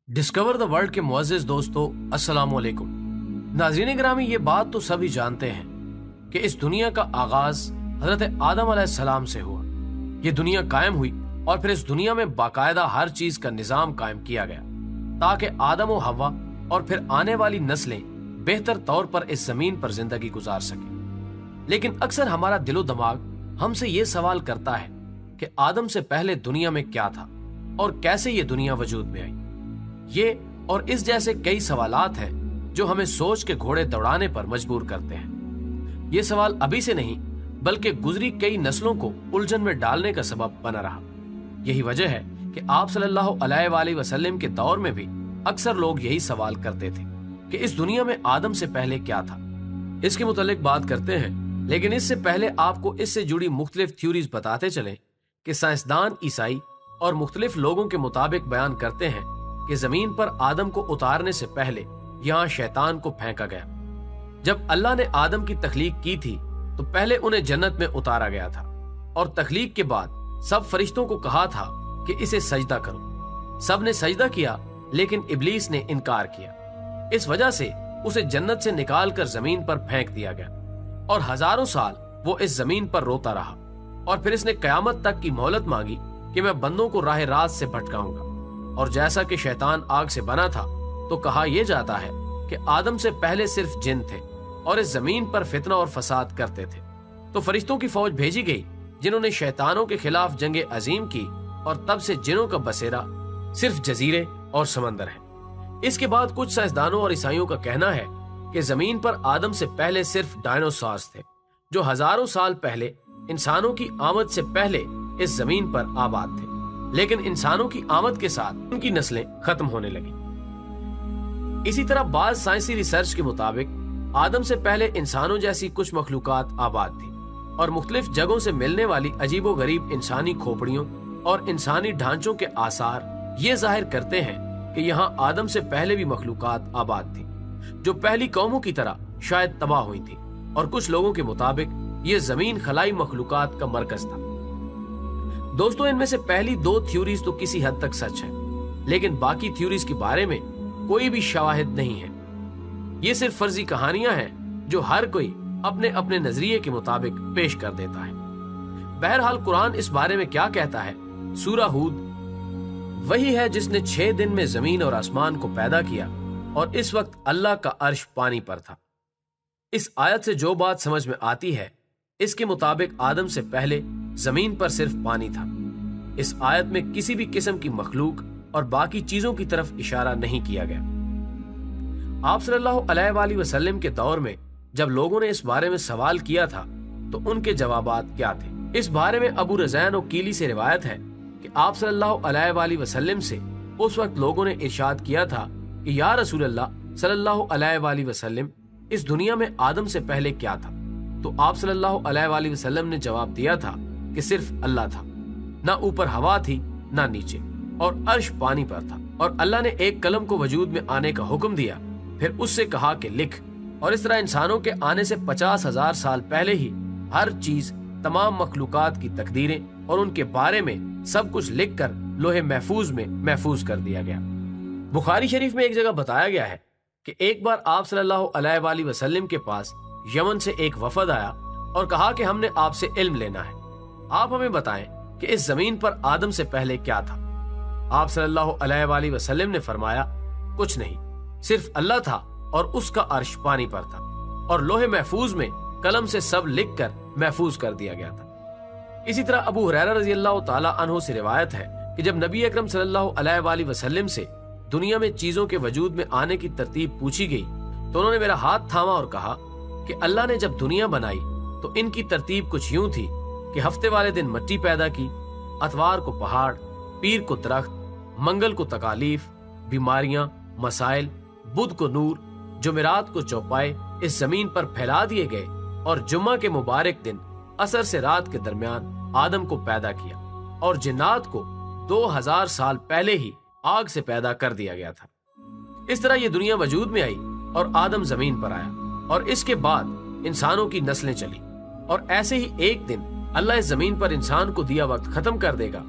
Discover the world के मुअज़्ज़िज़ दोस्तों, अस्सलाम वालेकुम। नाज़रीन गिरामी, ये बात तो सभी जानते हैं कि इस दुनिया का आगाज हजरत आदम अलैहिस्सलाम से हुआ। ये दुनिया कायम हुई और फिर इस दुनिया में बाकायदा हर चीज का निजाम कायम किया गया ताकि आदम और हव्वा और फिर आने वाली नस्लें बेहतर तौर पर इस जमीन पर जिंदगी गुजार सकें। लेकिन अक्सर हमारा दिलो दिमाग हमसे ये सवाल करता है कि आदम से पहले दुनिया में क्या था और कैसे ये दुनिया वजूद में आई। ये और इस जैसे कई सवालात हैं जो हमें सोच के घोड़े दौड़ाने पर मजबूर करते हैं। ये सवाल अभी से नहीं बल्कि गुजरी कई नस्लों को उलझन में डालने का सबब बना रहा। यही वजह है कि आप सल्लल्लाहु अलैहि वसल्लम के दौर में भी अक्सर लोग यही सवाल करते थे कि इस दुनिया में आदम से पहले क्या था। इसके मुतालिक बात करते हैं, लेकिन इससे पहले आपको इससे जुड़ी मुख्तलिफ थ्योरीज बताते चलें कि साइंसदान, ईसाई और मुख्तलिफ लोगों के मुताबिक बयान करते हैं कि जमीन पर आदम को उतारने से पहले यहाँ शैतान को फेंका गया। जब अल्लाह ने आदम की तख्लीक की थी तो पहले उन्हें जन्नत में उतारा गया था और तख्लीक के बाद सब फरिश्तों को कहा था कि इसे सजदा करो। सब ने सजदा किया, लेकिन इब्लीस ने इनकार किया। इस वजह से उसे जन्नत से निकाल कर जमीन पर फेंक दिया गया और हजारों साल वो इस जमीन पर रोता रहा। और फिर इसने कयामत तक की मोहलत मांगी कि मैं बंदों को राह रास्त से भटकाऊंगा। और जैसा कि शैतान आग से बना था तो कहा यह जाता है कि आदम से पहले सिर्फ जिन थे और इस जमीन पर फितना और फसाद करते थे। तो फरिश्तों की फौज भेजी गई जिन्होंने शैतानों के खिलाफ जंगे अजीम की और तब से जिनों का बसेरा सिर्फ जजीरे और समंदर है। इसके बाद कुछ साइंसदानों और ईसाइयों का कहना है कि जमीन पर आदम से पहले सिर्फ डायनासोर्स थे जो हजारों साल पहले इंसानों की आमद से पहले इस जमीन पर आबाद थे। लेकिन इंसानों की आमद के साथ उनकी नस्लें खत्म होने लगी। इसी तरह बाद साइंसी रिसर्च के मुताबिक आदम से पहले इंसानों जैसी कुछ मखलूकात आबाद थी और मुख्तलिफ जगहों से मिलने वाली अजीबो गरीब इंसानी खोपड़ियों और इंसानी ढांचों के आसार ये जाहिर करते हैं कि यहाँ आदम से पहले भी मखलूकात आबाद थी जो पहली कौमों की तरह शायद तबाह हुई थी। और कुछ लोगों के मुताबिक ये जमीन खलाई मखलूकात का मरकज था। दोस्तों, इनमें से पहली दो थ्योरीज तो किसी हद तक सच है, लेकिन बाकी थ्योरीज के बारे में कोई भी शवाहिद नहीं है। ये सिर्फ फर्जी कहानियां हैं जो हर कोई अपने अपने नजरिए के मुताबिक पेश कर देता है। बहरहाल कुरान इस बारे में क्या कहता है? सूरा हूद वही है जिसने 6 दिन में जमीन और आसमान को पैदा किया और इस वक्त अल्लाह का अर्श पानी पर था। इस आयत से जो बात समझ में आती है, इसके मुताबिक आदम से पहले जमीन पर सिर्फ पानी था। इस आयत में किसी भी किस्म की मखलूक और बाकी चीजों की तरफ इशारा नहीं किया गया। आप सल्लल्लाहु अलैहि वसल्लम के दौर में जब लोगों ने इस बारे में सवाल किया था तो उनके जवाबात क्या थे? इस बारे में अबू रज़ैन और कीली से रिवायत है कि आप सल्लल्लाहु अलैहि वसल्लम से उस वक्त लोगों ने इरशाद किया था कि या रसूल अल्लाह सल्लल्लाहु अलैहि वसल्लम, इस दुनिया में आदम से पहले क्या था? तो आप सल्लल्लाहु अलैहि वसल्लम ने जवाब दिया था कि सिर्फ अल्लाह था, ना ऊपर हवा थी ना नीचे, और अर्श पानी पर था। और अल्लाह ने एक कलम को वजूद में आने का हुक्म दिया, फिर उससे कहा कि लिख। और इस तरह इंसानों के आने से 50,000 साल पहले ही हर चीज, तमाम मखलूकात की तकदीरें और उनके बारे में सब कुछ लिख कर लोहे महफूज में महफूज कर दिया गया। बुखारी शरीफ में एक जगह बताया गया है कि एक बार आप सल्लल्लाहु अलैहि वसल्लम के पास यमन से एक वफद आया और कहा कि हमने आपसे इल्म लेना है, आप हमें बताएं कि इस जमीन पर आदम से पहले क्या था। आप सल्लल्लाहु अलैहि वसल्लम ने फरमाया, कुछ नहीं, सिर्फ अल्लाह था और उसका अर्श पानी पर था और लोहे महफूज में कलम से सब लिख कर महफूज कर दिया गया था। इसी तरह अबू हुरैरा रज़ियल्लाहु ताला अन्हु से रिवायत है कि जब नबी अकरम सल्लल्लाहु अलैहि वसल्लम से दुनिया में चीजों के वजूद में आने की तरतीब पूछी गई तो उन्होंने मेरा हाथ थामा और कहा कि अल्लाह ने जब दुनिया बनाई तो इनकी तरतीब कुछ यूं थी कि हफ्ते वाले दिन मिट्टी पैदा की, अतवार को पहाड़, पीर को दरख्त, मंगल को तकालीफ, बीमारियां, मसाइल, बुध को नूर, जुमेरात को चौपाए इस जमीन पर फैला दिए गए और जुम्मा के मुबारक दिन असर से रात के दरमियान आदम को पैदा किया और जिन्नात को 2000 साल पहले ही आग से पैदा कर दिया गया था। इस तरह ये दुनिया वजूद में आई और आदम जमीन पर आया और इसके बाद इंसानों की नस्लें चली और ऐसे ही एक दिन अल्लाह इस जमीन पर इंसान को दिया वक्त खत्म कर देगा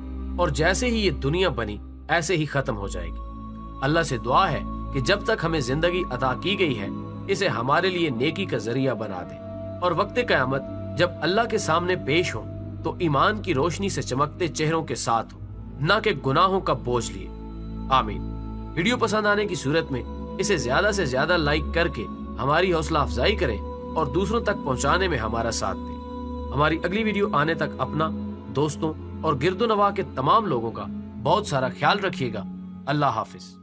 और जैसे ही ये दुनिया बनी ऐसे ही खत्म हो जाएगी। اللہ سے دعا ہے کہ جب تک ہمیں زندگی عطا کی گئی ہے اسے ہمارے لیے نیکی کا ذریعہ بنا دے، اور وقت قیامت جب اللہ کے سامنے پیش ہو تو ایمان کی روشنی سے چمکتے چہروں کے ساتھ ہو، نہ کہ گناہوں کا بوجھ لیے۔ آمین۔ ویڈیو پسند آنے کی صورت میں اسے زیادہ سے زیادہ لائک کر کے ہماری حوصلہ افزائی کریں اور دوسروں تک پہنچانے میں ہمارا ساتھ دیں۔ ہماری اگلی ویڈیو آنے تک اپنا، دوستوں اور گرد و نواح کے تمام لوگوں کا بہت سارا خیال رکھیے گا۔ اللہ حافظ۔